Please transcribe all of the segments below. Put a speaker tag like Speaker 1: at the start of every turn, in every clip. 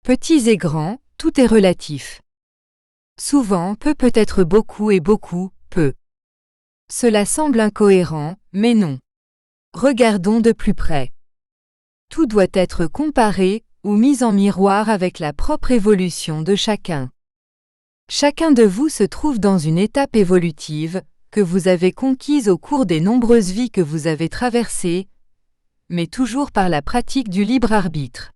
Speaker 1: Petits et grands, tout est relatif. Souvent, peu peut être beaucoup et beaucoup, peu. Cela semble incohérent, mais non. Regardons de plus près. Tout doit être comparé ou mis en miroir avec la propre évolution de chacun. Chacun de vous se trouve dans une étape évolutive, que vous avez conquise au cours des nombreuses vies que vous avez traversées, mais toujours par la pratique du libre arbitre.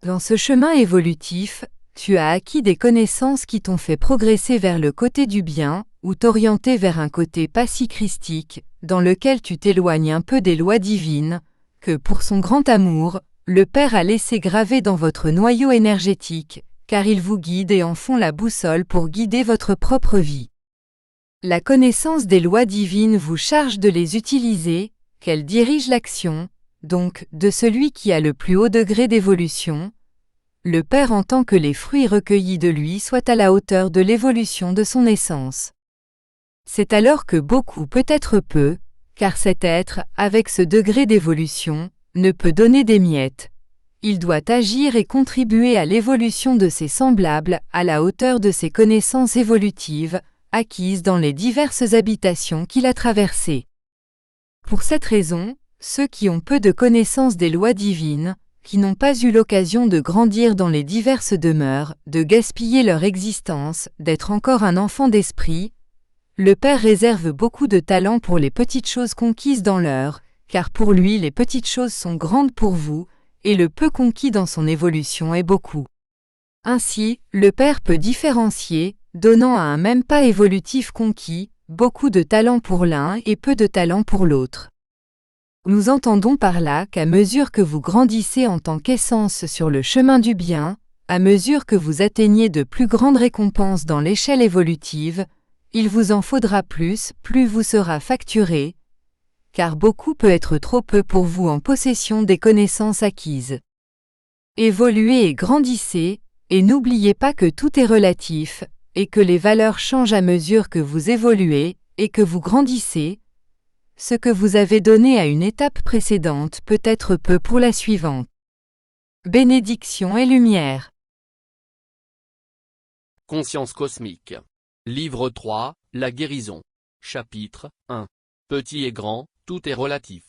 Speaker 1: Dans ce chemin évolutif, tu as acquis des connaissances qui t'ont fait progresser vers le côté du bien, ou t'orienter vers un côté pas si christique, dans lequel tu t'éloignes un peu des lois divines, que pour son grand amour, le Père a laissé graver dans votre noyau énergétique, car ils vous guident et en font la boussole pour guider votre propre vie. La connaissance des lois divines vous charge de les utiliser, qu'elles dirigent l'action, donc de celui qui a le plus haut degré d'évolution. Le Père entend que les fruits recueillis de lui soient à la hauteur de l'évolution de son essence. C'est alors que beaucoup peut être peu, car cet être, avec ce degré d'évolution, ne peut donner des miettes. Il doit agir et contribuer à l'évolution de ses semblables à la hauteur de ses connaissances évolutives, acquises dans les diverses habitations qu'il a traversées. Pour cette raison, ceux qui ont peu de connaissances des lois divines, qui n'ont pas eu l'occasion de grandir dans les diverses demeures, de gaspiller leur existence, d'être encore un enfant d'esprit, le Père réserve beaucoup de talent pour les petites choses conquises dans l'heure, car pour lui les petites choses sont grandes pour vous, et le peu conquis dans son évolution est beaucoup. Ainsi, le Père peut différencier, donnant à un même pas évolutif conquis, beaucoup de talent pour l'un et peu de talent pour l'autre. Nous entendons par là qu'à mesure que vous grandissez en tant qu'essence sur le chemin du bien, à mesure que vous atteignez de plus grandes récompenses dans l'échelle évolutive, il vous en faudra plus vous sera facturé, car beaucoup peut être trop peu pour vous en possession des connaissances acquises. Évoluez et grandissez, et n'oubliez pas que tout est relatif, et que les valeurs changent à mesure que vous évoluez, et que vous grandissez. Ce que vous avez donné à une étape précédente peut être peu pour la suivante. Bénédiction et lumière.
Speaker 2: Conscience cosmique. Livre 3, La guérison. Chapitre 1. Petit et grand, tout est relatif.